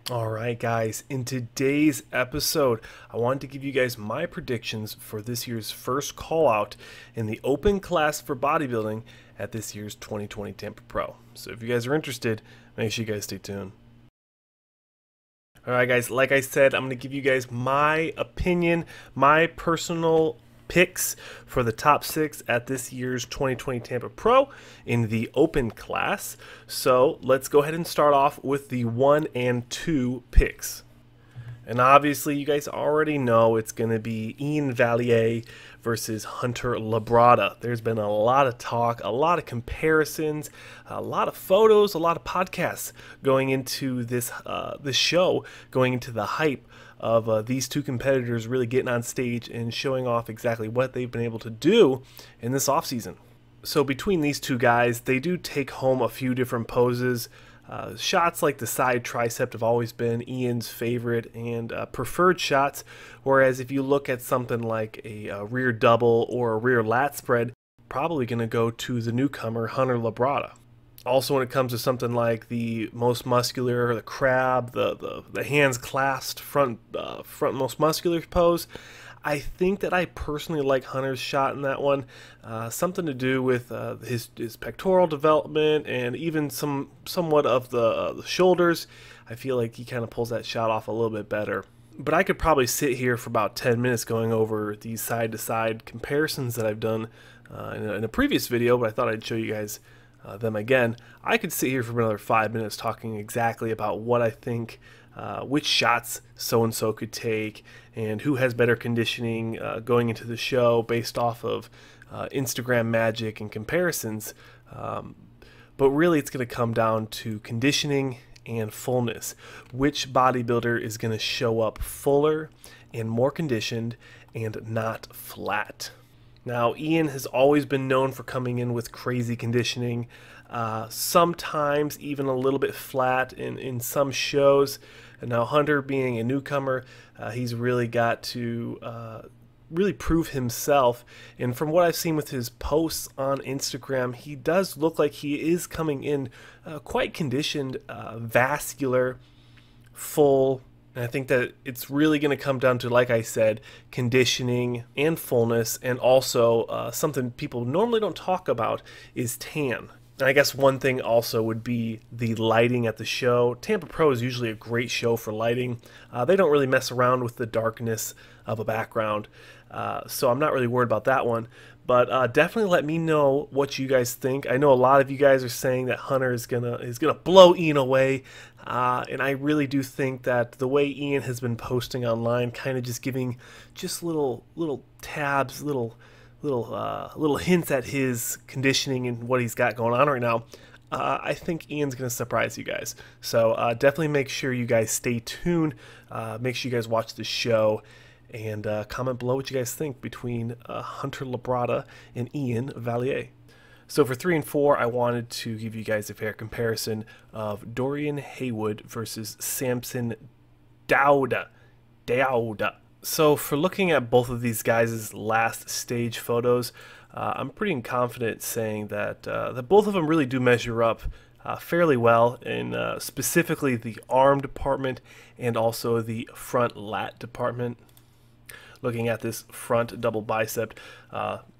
Alright guys, in today's episode, I wanted to give you guys my predictions for this year's first call out in the open class for bodybuilding at this year's 2020 Tampa Pro. So if you guys are interested, make sure you guys stay tuned. Alright guys, like I said, I'm going to give you guys my opinion, my personal picks for the top 6 at this year's 2020 Tampa Pro in the open class. So let's go ahead and start off with the 1 and 2 picks. And obviously you guys already know it's going to be Iain Valliere versus Hunter Labrada. There's been a lot of talk, a lot of comparisons, a lot of photos, a lot of podcasts going into this show, going into the hype of these two competitors really getting on stage and showing off exactly what they've been able to do in this offseason. So between these two guys, they do take home a few different poses. Shots like the side tricep have always been Iain's favorite and preferred shots, whereas if you look at something like a rear double or a rear lat spread, probably going to go to the newcomer Hunter Labrada. Also, when it comes to something like the most muscular, the crab, the hands clasped front most muscular pose, I think that I personally like Hunter's shot in that one. Something to do with his pectoral development and even somewhat of the shoulders. I feel like he kind of pulls that shot off a little bit better. But I could probably sit here for about 10 minutes going over these side-to-side comparisons that I've done in a previous video, but I thought I'd show you guys them again. I could sit here for another 5 minutes talking exactly about what I think, which shots so-and-so could take, and who has better conditioning going into the show based off of Instagram magic and comparisons. But really it's going to come down to conditioning and fullness. Which bodybuilder is going to show up fuller and more conditioned and not flat? Now, Iain has always been known for coming in with crazy conditioning, sometimes even a little bit flat in some shows. And now Hunter, being a newcomer, he's really got to really prove himself. And from what I've seen with his posts on Instagram, he does look like he is coming in quite conditioned, vascular, full. And I think that it's really going to come down to, like I said, conditioning and fullness, and also something people normally don't talk about is tan. And I guess one thing also would be the lighting at the show. Tampa Pro is usually a great show for lighting. They don't really mess around with the darkness of a background, so I'm not really worried about that one. But definitely let me know what you guys think. I know a lot of you guys are saying that Hunter is gonna blow Iain away, and I really do think that the way Iain has been posting online, kind of just giving just little tabs, little hints at his conditioning and what he's got going on right now. I think Iain's going to surprise you guys. So definitely make sure you guys stay tuned. Make sure you guys watch the show. And comment below what you guys think between Hunter Labrada and Iain Valliere. So for 3 and 4, I wanted to give you guys a fair comparison of Dorian Haywood versus Samson Dowd. So for looking at both of these guys' last stage photos, I'm pretty confident saying that that both of them really do measure up fairly well in specifically the arm department and also the front lat department. Looking at this front double bicep,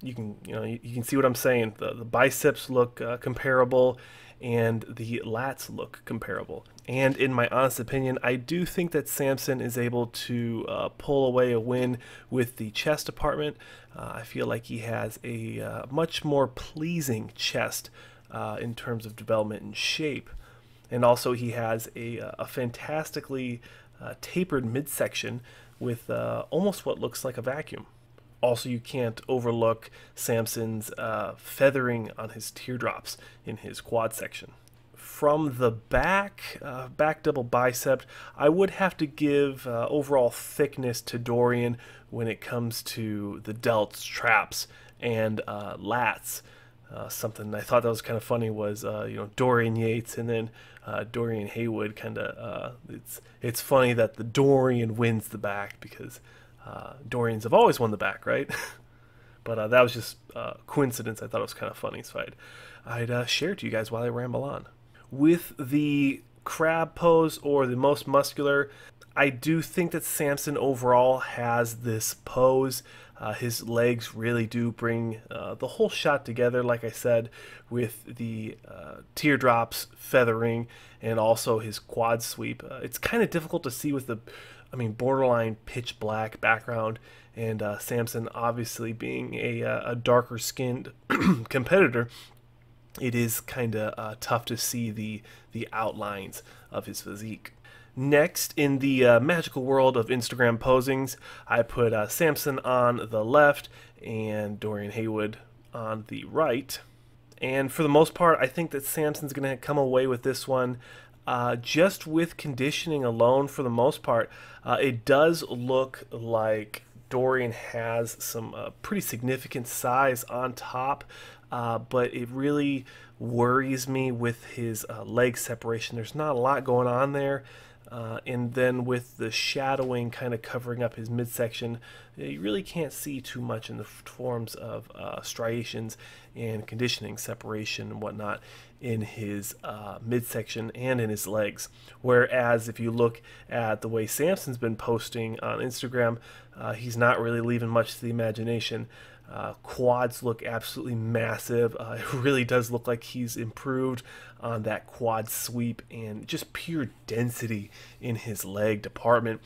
you can see what I'm saying. The biceps look comparable, and the lats look comparable. And in my honest opinion, I do think that Samson is able to pull away a win with the chest department. I feel like he has a much more pleasing chest in terms of development and shape. And also he has a fantastically tapered midsection with almost what looks like a vacuum. Also, you can't overlook Samson's feathering on his teardrops in his quad section. From the back double bicep, I would have to give overall thickness to Dorian when it comes to the delts, traps, and lats. Something I thought that was kind of funny was Dorian Yates and then Dorian Haywood. Kind of it's funny that the Dorian wins the back because Dorians have always won the back, right? But that was just coincidence. I thought it was kind of funny, so I'd share it to you guys while I ramble on. With the crab pose or the most muscular. I do think that Samson overall has this pose. His legs really do bring the whole shot together, like I said, with the teardrops, feathering, and also his quad sweep. It's kind of difficult to see with the, borderline pitch black background, and Samson obviously being a darker skinned competitor. It is kind of tough to see the outlines of his physique. Next, in the magical world of Instagram posings, I put Samson on the left and Dorian Haywood on the right. And for the most part, I think that Samson's going to come away with this one just with conditioning alone. For the most part, it does look like Dorian has some pretty significant size on top, but it really worries me with his leg separation. There's not a lot going on there. And then with the shadowing kind of covering up his midsection, you really can't see too much in the forms of striations and conditioning separation and whatnot in his midsection and in his legs. Whereas if you look at the way Samson's been posting on Instagram, he's not really leaving much to the imagination. Quads look absolutely massive. It really does look like he's improved on that quad sweep and just pure density in his leg department.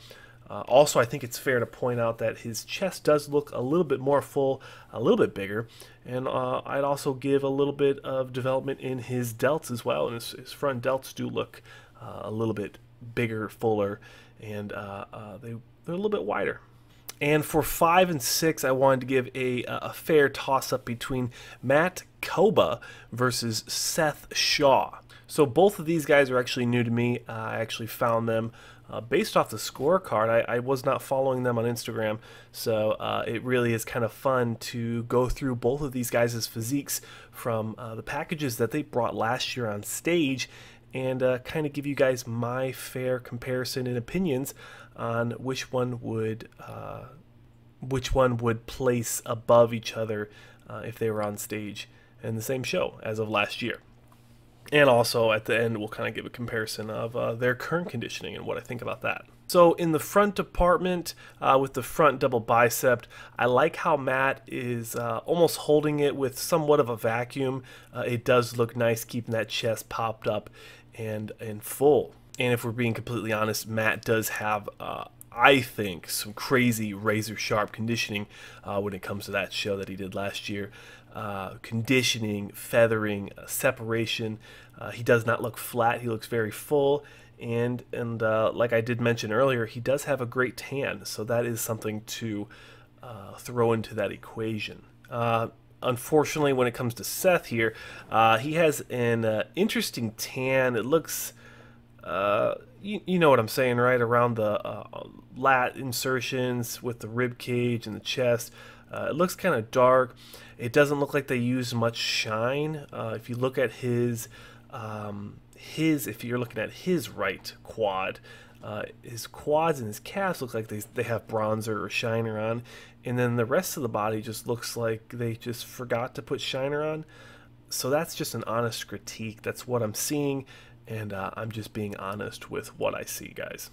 Also, I think it's fair to point out that his chest does look a little bit more full, a little bit bigger, and I'd also give a little bit of development in his delts as well, and his front delts do look a little bit bigger, fuller, and they're a little bit wider. And for 5 and 6, I wanted to give a fair toss-up between Matt Koba versus Seth Shaw. So both of these guys are actually new to me. I actually found them based off the scorecard. I was not following them on Instagram, so it really is kind of fun to go through both of these guys' physiques from the packages that they brought last year on stage, and kind of give you guys my fair comparison and opinions on which one would place above each other if they were on stage in the same show as of last year. And also at the end, we'll kind of give a comparison of their current conditioning and what I think about that. So in the front department, with the front double bicep, I like how Matt is almost holding it with somewhat of a vacuum. It does look nice keeping that chest popped up and full. And if we're being completely honest, Matt does have, I think, some crazy razor sharp conditioning when it comes to that show that he did last year. Conditioning, feathering, separation. He does not look flat. He looks very full. And like I did mention earlier, he does have a great tan. So that is something to throw into that equation. Unfortunately, when it comes to Seth here, he has an interesting tan. It looks, you know what I'm saying, right? Around the lat insertions with the rib cage and the chest. It looks kind of dark. It doesn't look like they use much shine. If you look at if you're looking at his right quad, his quads and his calves look like they have bronzer or shiner on, and then the rest of the body just looks like they just forgot to put shiner on. So that's just an honest critique. That's what I'm seeing, and I'm just being honest with what I see, guys.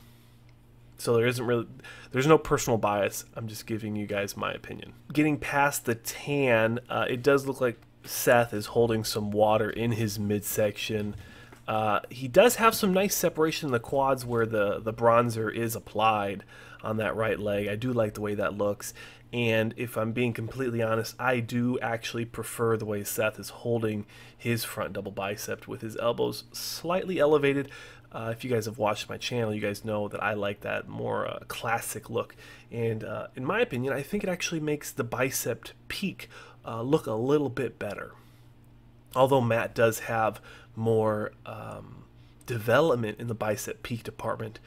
So there's no personal bias. I'm just giving you guys my opinion. Getting past the tan, it does look like Seth is holding some water in his midsection. He does have some nice separation in the quads where the bronzer is applied on that right leg. I do like the way that looks. And if I'm being completely honest, I do actually prefer the way Seth is holding his front double bicep with his elbows slightly elevated. If you guys have watched my channel, you guys know that I like that more classic look. And in my opinion, I think it actually makes the bicep peak look a little bit better. Although Matt does have more development in the bicep peak department,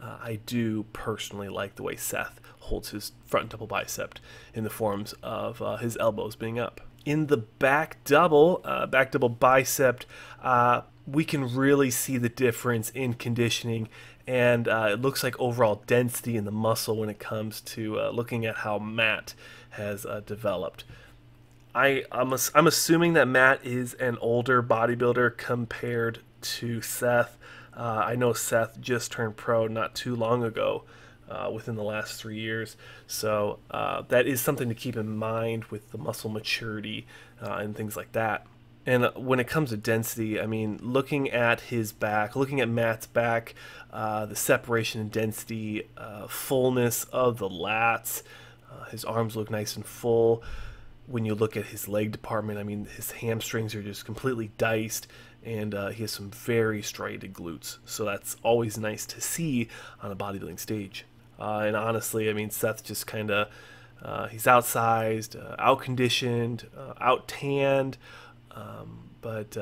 I do personally like the way Seth holds his front double bicep in the forms of his elbows being up. In the back double bicep, we can really see the difference in conditioning, and it looks like overall density in the muscle when it comes to looking at how Matt has developed. I'm assuming that Matt is an older bodybuilder compared to Seth. I know Seth just turned pro not too long ago, within the last 3 years. So that is something to keep in mind with the muscle maturity and things like that. And when it comes to density, I mean, looking at his back, looking at Matt's back, the separation and density, fullness of the lats, his arms look nice and full. When you look at his leg department, I mean, his hamstrings are just completely diced, and he has some very striated glutes. So that's always nice to see on a bodybuilding stage. And honestly, I mean, Seth just kind of, he's outsized, out-conditioned, out-tanned, but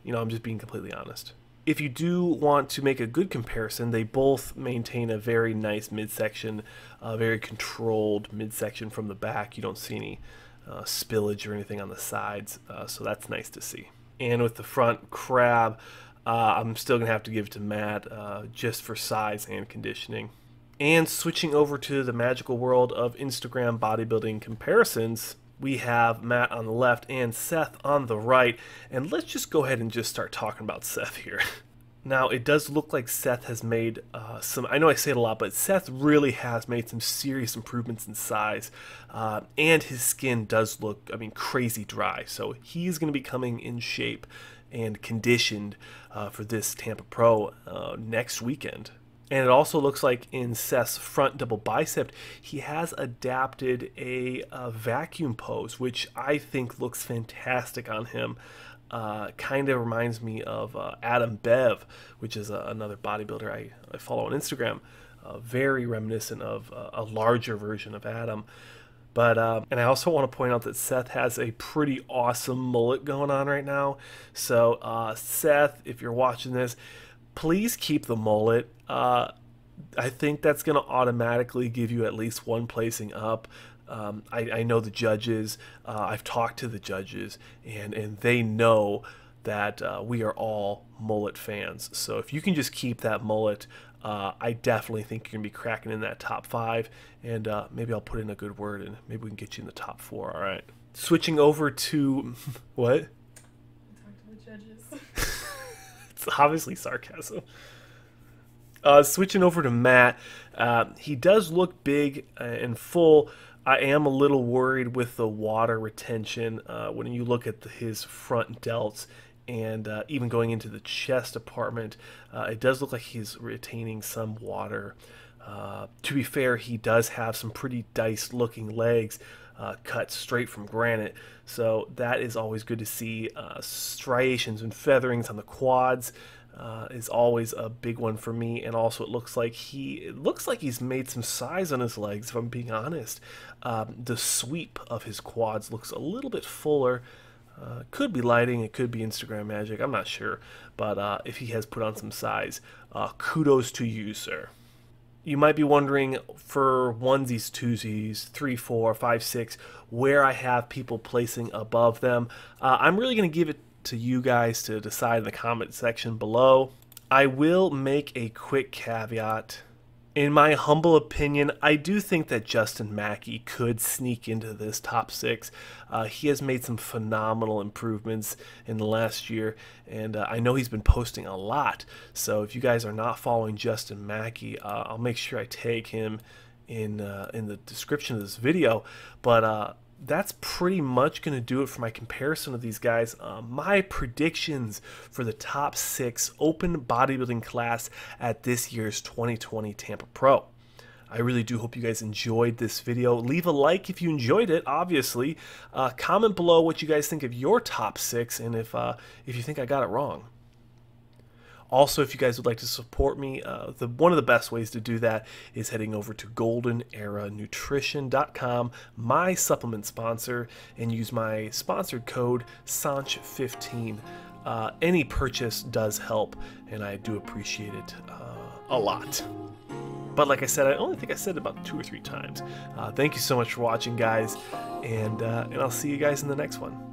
you know, I'm just being completely honest. If you do want to make a good comparison, they both maintain a very nice midsection, very controlled midsection from the back. You don't see any spillage or anything on the sides, so that's nice to see. And with the front crab, I'm still going to have to give it to Matt just for size and conditioning. And switching over to the magical world of Instagram bodybuilding comparisons, we have Matt on the left and Seth on the right. And let's just go ahead and just start talking about Seth here. Now, it does look like Seth has made some, I know I say it a lot, but Seth really has made some serious improvements in size. And his skin does look, I mean, crazy dry. So he's going to be coming in shape and conditioned for this Tampa Pro next weekend. And it also looks like in Seth's front double bicep, he has adapted a vacuum pose, which I think looks fantastic on him. Kind of reminds me of Adam Bev, which is another bodybuilder I follow on Instagram. Very reminiscent of a larger version of Adam. But and I also want to point out that Seth has a pretty awesome mullet going on right now. So Seth, if you're watching this, please keep the mullet. I think that's going to automatically give you at least one placing up. I know the judges. I've talked to the judges, and they know that we are all mullet fans. So if you can just keep that mullet, I definitely think you're going to be cracking in that top 5. And maybe I'll put in a good word, and maybe we can get you in the top 4. All right. Switching over to what? Talk to the judges. It's obviously sarcasm. Switching over to Matt, he does look big and full. I am a little worried with the water retention when you look at his front delts, and even going into the chest department, it does look like he's retaining some water. To be fair, he does have some pretty diced looking legs, cut straight from granite, so that is always good to see. Striations and featherings on the quads is always a big one for me, and also it looks like he's made some size on his legs, if I'm being honest. The sweep of his quads looks a little bit fuller. Could be lighting, it could be Instagram magic, I'm not sure, but if he has put on some size, kudos to you, sir. You might be wondering, for onesies, twosies, 3, 4, 5, 6, where I have people placing above them. I'm really going to give it to you guys to decide in the comment section below. I will make a quick caveat. In my humble opinion, I do think that Justin Maki could sneak into this top 6. He has made some phenomenal improvements in the last year, and I know he's been posting a lot. So if you guys are not following Justin Maki, I'll make sure I tag him in the description of this video. But that's pretty much going to do it for my comparison of these guys. My predictions for the top 6 open bodybuilding class at this year's 2020 Tampa Pro. I really do hope you guys enjoyed this video. Leave a like if you enjoyed it, obviously. Comment below what you guys think of your top 6, and if you think I got it wrong. Also, if you guys would like to support me, one of the best ways to do that is heading over to goldeneranutrition.com, my supplement sponsor, and use my sponsored code SANCH15. Any purchase does help, and I do appreciate it a lot. But like I said, I only think I said it about 2 or 3 times. Thank you so much for watching, guys, and I'll see you guys in the next one.